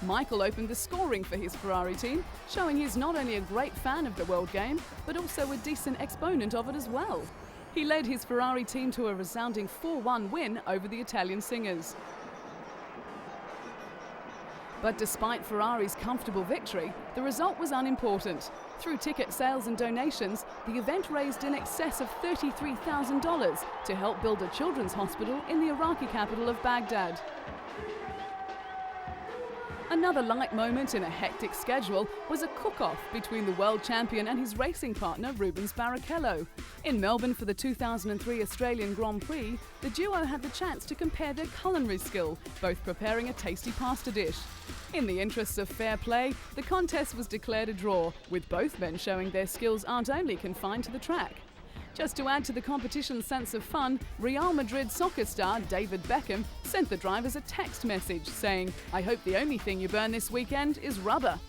Michael opened the scoring for his Ferrari team, showing he's not only a great fan of the world game, but also a decent exponent of it as well. He led his Ferrari team to a resounding 4-1 win over the Italian singers. But despite Ferrari's comfortable victory, the result was unimportant. Through ticket sales and donations, the event raised in excess of $33,000 to help build a children's hospital in the Iraqi capital of Baghdad. Another light moment in a hectic schedule was a cook-off between the world champion and his racing partner Rubens Barrichello. In Melbourne for the 2003 Australian Grand Prix, the duo had the chance to compare their culinary skill, both preparing a tasty pasta dish. In the interests of fair play, the contest was declared a draw, with both men showing their skills aren't only confined to the track. Just to add to the competition's sense of fun, Real Madrid soccer star David Beckham sent the drivers a text message saying, "I hope the only thing you burn this weekend is rubber."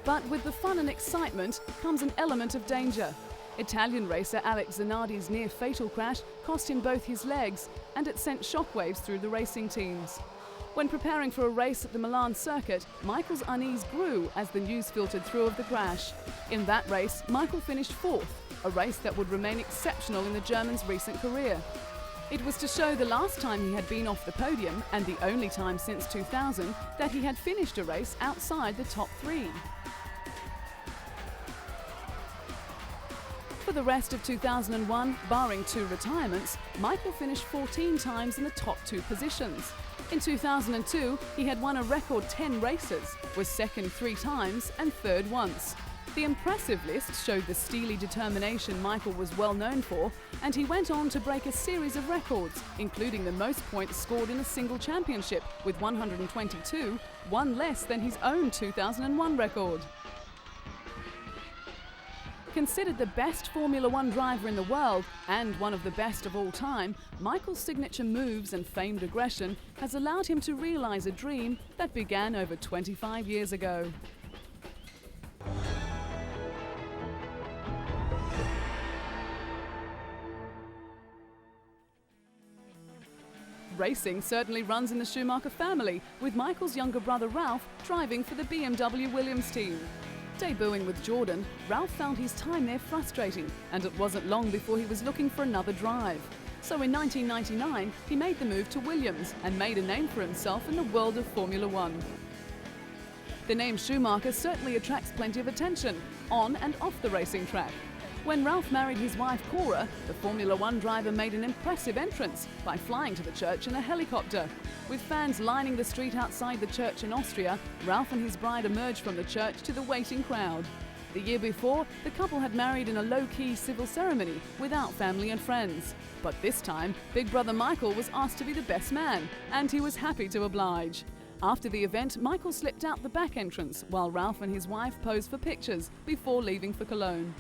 But with the fun and excitement comes an element of danger. Italian racer Alex Zanardi's near-fatal crash cost him both his legs, and it sent shockwaves through the racing teams. When preparing for a race at the Milan circuit, Michael's unease grew as the news filtered through of the crash. In that race, Michael finished fourth, a race that would remain exceptional in the German's recent career. It was to show the last time he had been off the podium, and the only time since 2000, that he had finished a race outside the top three. For the rest of 2001, barring 2 retirements, Michael finished 14 times in the top 2 positions. In 2002, he had won a record 10 races, was second 3 times and third once. The impressive list showed the steely determination Michael was well known for, and he went on to break a series of records, including the most points scored in a single championship with 122, one less than his own 2001 record. Considered the best Formula One driver in the world and one of the best of all time, Michael's signature moves and famed aggression has allowed him to realize a dream that began over 25 years ago. Racing certainly runs in the Schumacher family, with Michael's younger brother Ralph driving for the BMW Williams team. Debuting with Jordan, Ralph found his time there frustrating, and it wasn't long before he was looking for another drive. So in 1999, he made the move to Williams and made a name for himself in the world of Formula One. The name Schumacher certainly attracts plenty of attention, on and off the racing track. When Ralph married his wife Cora, the Formula One driver made an impressive entrance by flying to the church in a helicopter. With fans lining the street outside the church in Austria, Ralph and his bride emerged from the church to the waiting crowd. The year before, the couple had married in a low-key civil ceremony without family and friends. But this time, Big Brother Michael was asked to be the best man, and he was happy to oblige. After the event, Michael slipped out the back entrance while Ralph and his wife posed for pictures before leaving for Cologne.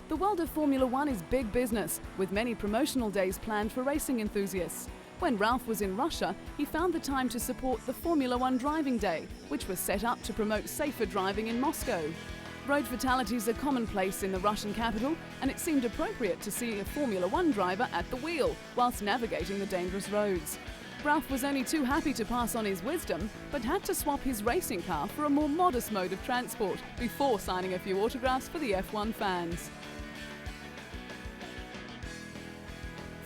The world of Formula One is big business, with many promotional days planned for racing enthusiasts. When Ralph was in Russia, he found the time to support the Formula One Driving Day, which was set up to promote safer driving in Moscow. Road fatalities are commonplace in the Russian capital, and it seemed appropriate to see a Formula One driver at the wheel whilst navigating the dangerous roads. Ralph was only too happy to pass on his wisdom, but had to swap his racing car for a more modest mode of transport before signing a few autographs for the F1 fans.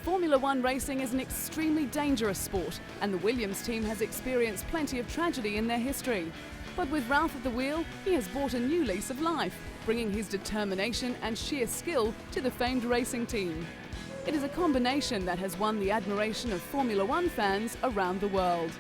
Formula One racing is an extremely dangerous sport, and the Williams team has experienced plenty of tragedy in their history. But with Ralph at the wheel, he has brought a new lease of life, bringing his determination and sheer skill to the famed racing team. It is a combination that has won the admiration of Formula One fans around the world.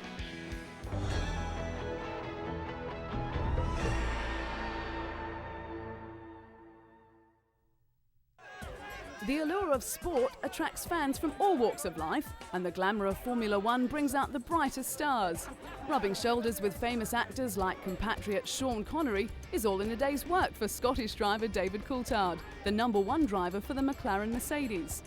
The allure of sport attracts fans from all walks of life, and the glamour of Formula One brings out the brightest stars. Rubbing shoulders with famous actors like compatriot Sean Connery is all in a day's work for Scottish driver David Coulthard, the #1 driver for the McLaren Mercedes.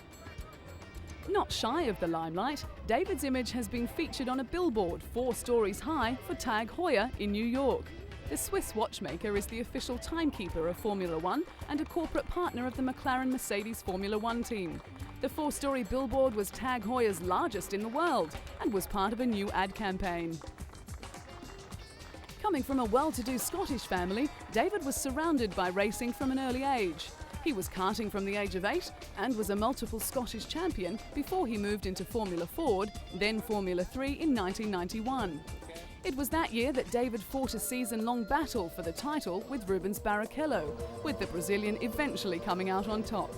Not shy of the limelight, David's image has been featured on a billboard 4 stories high for Tag Heuer in New York. The Swiss watchmaker is the official timekeeper of Formula One and a corporate partner of the McLaren Mercedes Formula One team. The 4-story billboard was Tag Heuer's largest in the world and was part of a new ad campaign. Coming from a well-to-do Scottish family, David was surrounded by racing from an early age. He was karting from the age of 8 and was a multiple Scottish champion before he moved into Formula Ford, then Formula 3 in 1991. It was that year that David fought a season-long battle for the title with Rubens Barrichello, with the Brazilian eventually coming out on top.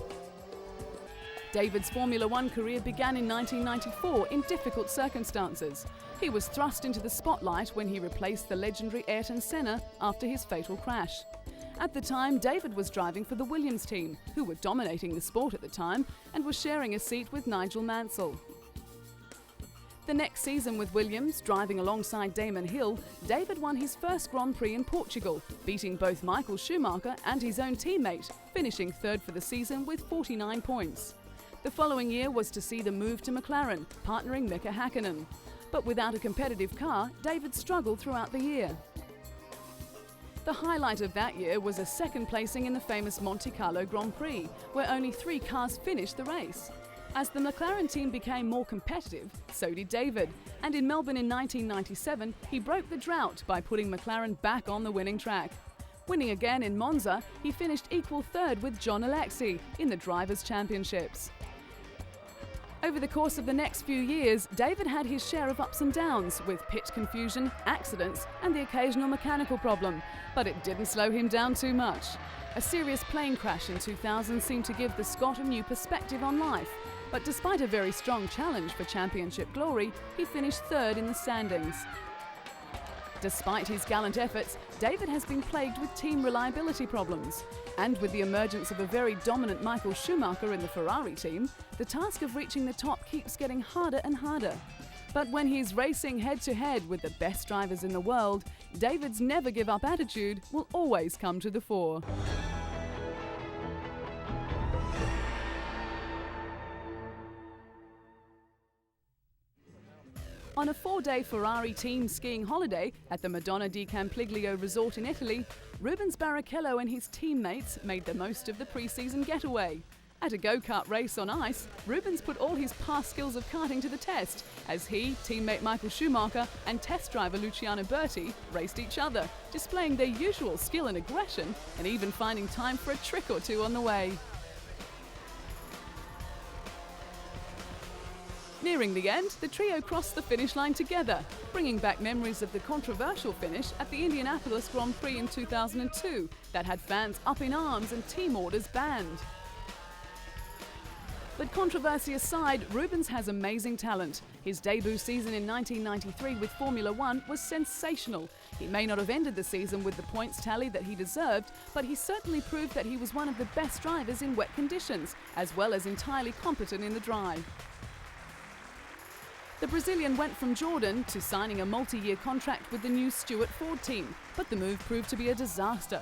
David's Formula One career began in 1994 in difficult circumstances. He was thrust into the spotlight when he replaced the legendary Ayrton Senna after his fatal crash. At the time, David was driving for the Williams team, who were dominating the sport at the time, and was sharing a seat with Nigel Mansell. The next season with Williams, driving alongside Damon Hill, David won his first Grand Prix in Portugal, beating both Michael Schumacher and his own teammate, finishing third for the season with 49 points. The following year was to see the move to McLaren, partnering Mika Hakkinen. But without a competitive car, David struggled throughout the year. The highlight of that year was a second placing in the famous Monte Carlo Grand Prix, where only 3 cars finished the race. As the McLaren team became more competitive, so did David, and in Melbourne in 1997, he broke the drought by putting McLaren back on the winning track. Winning again in Monza, he finished equal third with John Alexi in the Drivers' Championships. Over the course of the next few years, David had his share of ups and downs, with pit confusion, accidents, and the occasional mechanical problem, but it didn't slow him down too much. A serious plane crash in 2000 seemed to give the Scot a new perspective on life, but despite a very strong challenge for championship glory, he finished third in the standings. Despite his gallant efforts, David has been plagued with team reliability problems. And with the emergence of a very dominant Michael Schumacher in the Ferrari team, the task of reaching the top keeps getting harder and harder. But when he's racing head-to-head with the best drivers in the world, David's never-give-up attitude will always come to the fore. On a 4-day Ferrari team skiing holiday at the Madonna di Campiglio resort in Italy, Rubens Barrichello and his teammates made the most of the pre-season getaway. At a go-kart race on ice, Rubens put all his past skills of karting to the test as he, teammate Michael Schumacher and test driver Luciano Berti raced each other, displaying their usual skill and aggression and even finding time for a trick or two on the way. Nearing the end, the trio crossed the finish line together, bringing back memories of the controversial finish at the Indianapolis Grand Prix in 2002 that had fans up in arms and team orders banned. But controversy aside, Rubens has amazing talent. His debut season in 1993 with Formula One was sensational. He may not have ended the season with the points tally that he deserved, but he certainly proved that he was one of the best drivers in wet conditions, as well as entirely competent in the dry. The Brazilian went from Jordan to signing a multi-year contract with the new Stewart Ford team, but the move proved to be a disaster.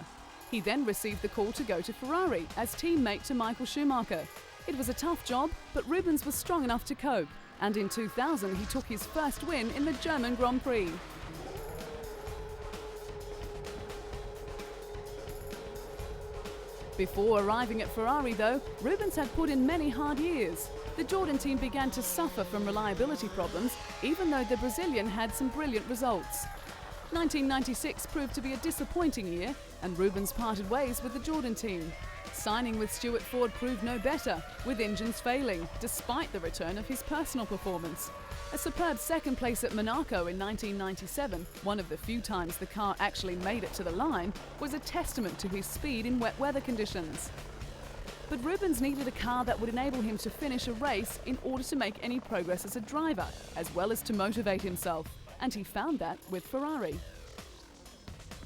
He then received the call to go to Ferrari as teammate to Michael Schumacher. It was a tough job, but Rubens was strong enough to cope, and in 2000 he took his first win in the German Grand Prix. Before arriving at Ferrari though, Rubens had put in many hard years. The Jordan team began to suffer from reliability problems, even though the Brazilian had some brilliant results. 1996 proved to be a disappointing year, and Rubens parted ways with the Jordan team. Signing with Stewart Ford proved no better, with engines failing, despite the return of his personal performance. A superb second place at Monaco in 1997, one of the few times the car actually made it to the line, was a testament to his speed in wet weather conditions. But Rubens needed a car that would enable him to finish a race in order to make any progress as a driver, as well as to motivate himself, and he found that with Ferrari.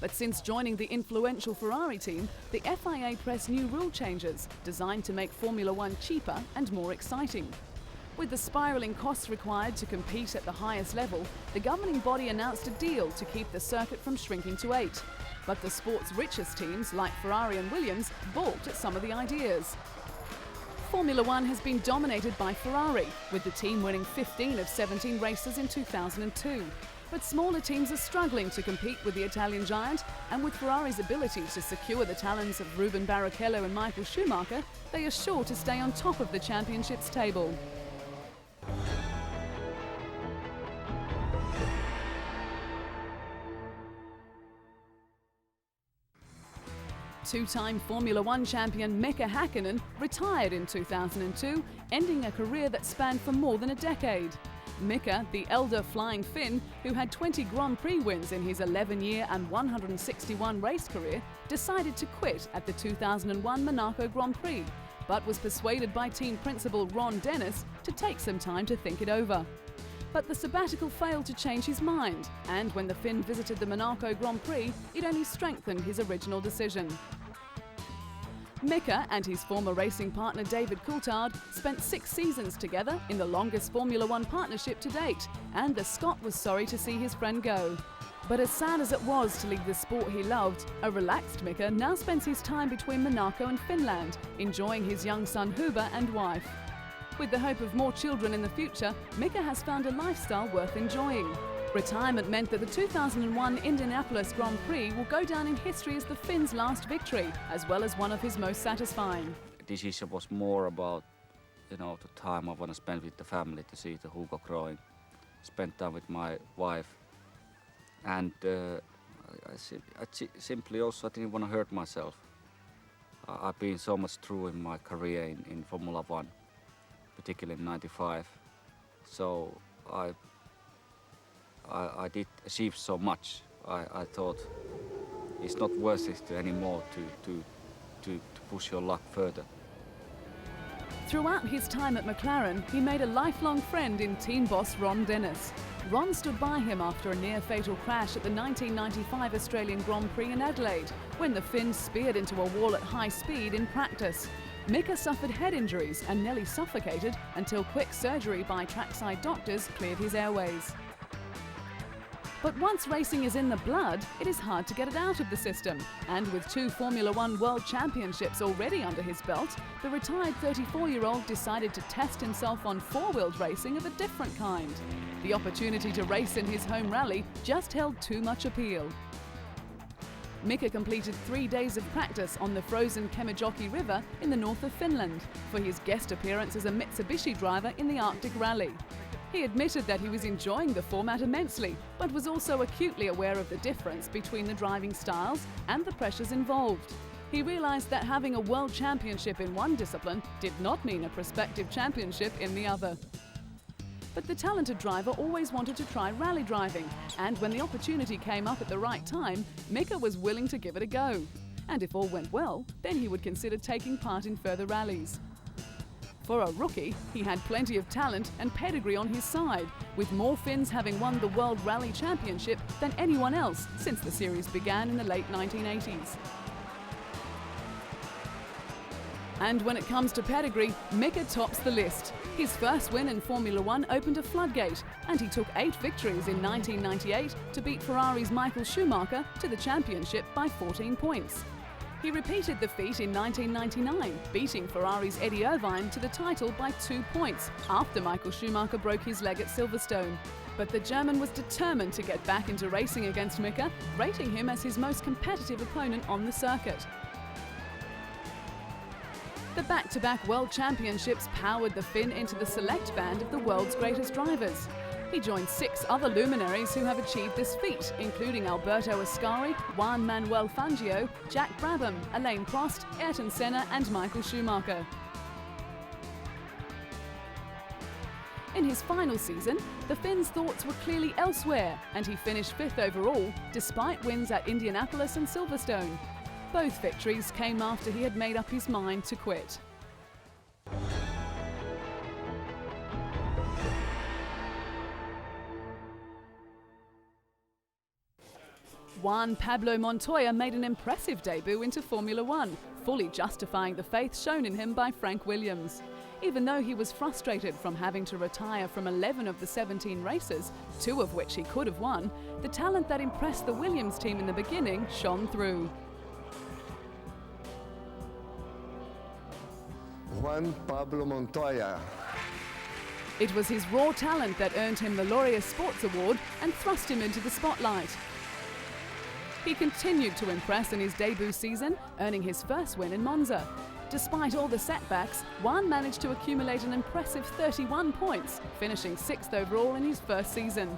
But since joining the influential Ferrari team, the FIA pressed new rule changes designed to make Formula One cheaper and more exciting. With the spiralling costs required to compete at the highest level, the governing body announced a deal to keep the circuit from shrinking to 8. But the sport's richest teams, like Ferrari and Williams, balked at some of the ideas. Formula One has been dominated by Ferrari, with the team winning 15 of 17 races in 2002. But smaller teams are struggling to compete with the Italian giant, and with Ferrari's ability to secure the talents of Ruben Barrichello and Michael Schumacher, they are sure to stay on top of the championship's table. Two-time Formula One champion Mika Häkkinen retired in 2002, ending a career that spanned for more than a decade. Mika, the elder flying Finn, who had 20 Grand Prix wins in his 11-year and 161 race career, decided to quit at the 2001 Monaco Grand Prix, but was persuaded by team principal Ron Dennis to take some time to think it over. But the sabbatical failed to change his mind, and when the Finn visited the Monaco Grand Prix, it only strengthened his original decision. Mika and his former racing partner David Coulthard spent 6 seasons together in the longest Formula One partnership to date, and the Scot was sorry to see his friend go. But as sad as it was to leave the sport he loved, a relaxed Mika now spends his time between Monaco and Finland, enjoying his young son Huber and wife. With the hope of more children in the future, Mika has found a lifestyle worth enjoying. Retirement meant that the 2001 Indianapolis Grand Prix will go down in history as the Finn's last victory, as well as one of his most satisfying. The decision was more about, the time I want to spend with the family, to see the Hugo growing, spend time with my wife, and I simply also didn't want to hurt myself. I've been so much through in my career in Formula One, particularly in '95, so I did achieve so much. I thought it's not worth it anymore to push your luck further. Throughout his time at McLaren, he made a lifelong friend in team boss Ron Dennis. Ron stood by him after a near-fatal crash at the 1995 Australian Grand Prix in Adelaide, when the Finn speared into a wall at high speed in practice. Mika suffered head injuries and nearly suffocated until quick surgery by trackside doctors cleared his airways. But once racing is in the blood, it is hard to get it out of the system. And with 2 Formula One World Championships already under his belt, the retired 34-year-old decided to test himself on 4-wheeled racing of a different kind. The opportunity to race in his home rally just held too much appeal. Mika completed 3 days of practice on the frozen Kemijoki River in the north of Finland for his guest appearance as a Mitsubishi driver in the Arctic Rally. He admitted that he was enjoying the format immensely, but was also acutely aware of the difference between the driving styles and the pressures involved. He realized that having a world championship in one discipline did not mean a prospective championship in the other. But the talented driver always wanted to try rally driving, and when the opportunity came up at the right time, Mika was willing to give it a go. And if all went well, then he would consider taking part in further rallies. For a rookie, he had plenty of talent and pedigree on his side, with more Finns having won the World Rally Championship than anyone else since the series began in the late 1980s. And when it comes to pedigree, Mika tops the list. His first win in Formula One opened a floodgate, and he took 8 victories in 1998 to beat Ferrari's Michael Schumacher to the championship by 14 points. He repeated the feat in 1999, beating Ferrari's Eddie Irvine to the title by 2 points after Michael Schumacher broke his leg at Silverstone. But the German was determined to get back into racing against Mika, rating him as his most competitive opponent on the circuit. The back-to-back World Championships powered the Finn into the select band of the world's greatest drivers. He joined 6 other luminaries who have achieved this feat, including Alberto Ascari, Juan Manuel Fangio, Jack Brabham, Alain Prost, Ayrton Senna and Michael Schumacher. In his final season, the Finn's thoughts were clearly elsewhere, and he finished 5th overall, despite wins at Indianapolis and Silverstone. Both victories came after he had made up his mind to quit. Juan Pablo Montoya made an impressive debut into Formula One, fully justifying the faith shown in him by Frank Williams. Even though he was frustrated from having to retire from 11 of the 17 races, 2 of which he could have won, the talent that impressed the Williams team in the beginning shone through. Juan Pablo Montoya. It was his raw talent that earned him the Laureus Sports Award and thrust him into the spotlight. He continued to impress in his debut season, earning his first win in Monza. Despite all the setbacks, Juan managed to accumulate an impressive 31 points, finishing 6th overall in his first season.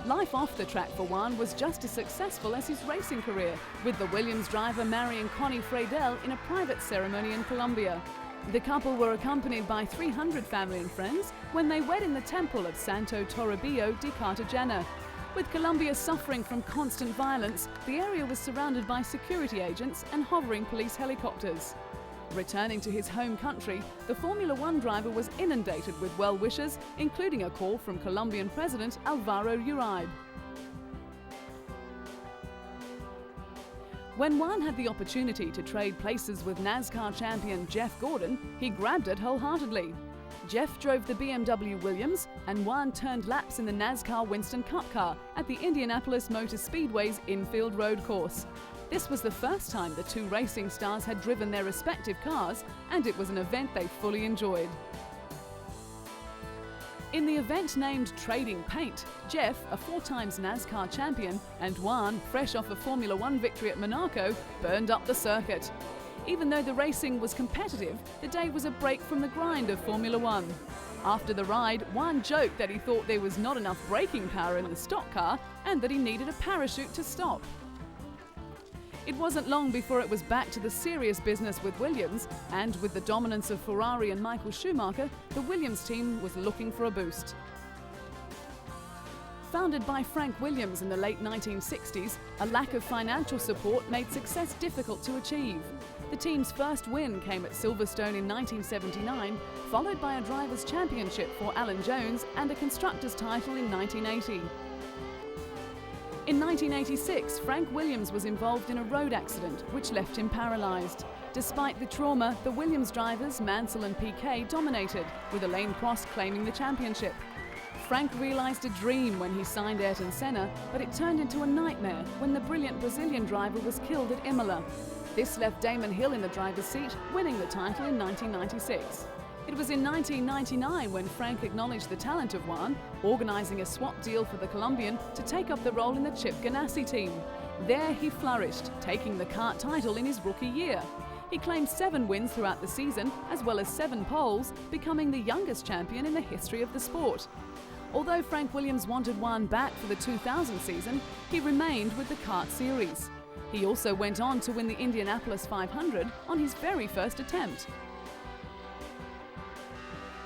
Life off the track for Juan was just as successful as his racing career, with the Williams driver marrying Connie Freidel in a private ceremony in Colombia. The couple were accompanied by 300 family and friends when they wed in the temple of Santo Toribio de Cartagena. With Colombia suffering from constant violence, the area was surrounded by security agents and hovering police helicopters. Returning to his home country, the Formula One driver was inundated with well-wishers, including a call from Colombian President Alvaro Uribe. When Juan had the opportunity to trade places with NASCAR champion Jeff Gordon, he grabbed it wholeheartedly. Jeff drove the BMW Williams, and Juan turned laps in the NASCAR Winston Cup car at the Indianapolis Motor Speedway's infield road course. This was the first time the two racing stars had driven their respective cars, and it was an event they fully enjoyed. In the event named Trading Paint, Jeff, a 4-times NASCAR champion, and Juan, fresh off a Formula One victory at Monaco, burned up the circuit. Even though the racing was competitive, the day was a break from the grind of Formula One. After the ride, Juan joked that he thought there was not enough braking power in the stock car and that he needed a parachute to stop. It wasn't long before it was back to the serious business with Williams, and with the dominance of Ferrari and Michael Schumacher, the Williams team was looking for a boost. Founded by Frank Williams in the late 1960s, a lack of financial support made success difficult to achieve. The team's first win came at Silverstone in 1979, followed by a Drivers' Championship for Alan Jones and a Constructors' title in 1980. In 1986, Frank Williams was involved in a road accident which left him paralysed. Despite the trauma, the Williams drivers, Mansell and Piquet, dominated, with Alain Prost claiming the championship. Frank realised a dream when he signed Ayrton Senna, but it turned into a nightmare when the brilliant Brazilian driver was killed at Imola. This left Damon Hill in the driver's seat, winning the title in 1996. It was in 1999 when Frank acknowledged the talent of Juan, organising a swap deal for the Colombian to take up the role in the Chip Ganassi team. There he flourished, taking the kart title in his rookie year. He claimed 7 wins throughout the season, as well as 7 poles, becoming the youngest champion in the history of the sport. Although Frank Williams wanted Juan back for the 2000 season, he remained with the kart series. He also went on to win the Indianapolis 500 on his very first attempt.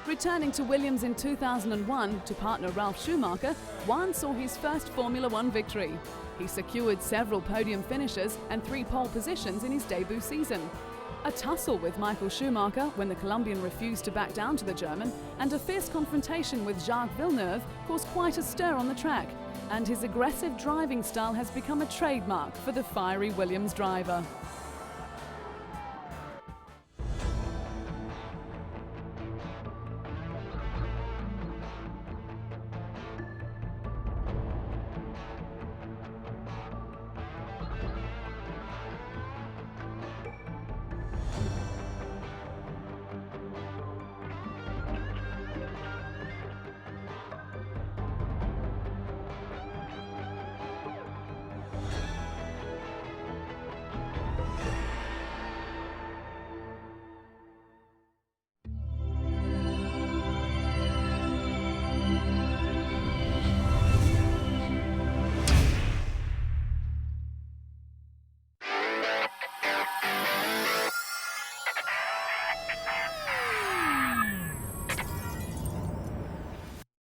Returning to Williams in 2001 to partner Ralf Schumacher, Juan saw his first Formula One victory. He secured several podium finishes and 3 pole positions in his debut season. A tussle with Michael Schumacher when the Colombian refused to back down to the German, and a fierce confrontation with Jacques Villeneuve caused quite a stir on the track, and his aggressive driving style has become a trademark for the fiery Williams driver.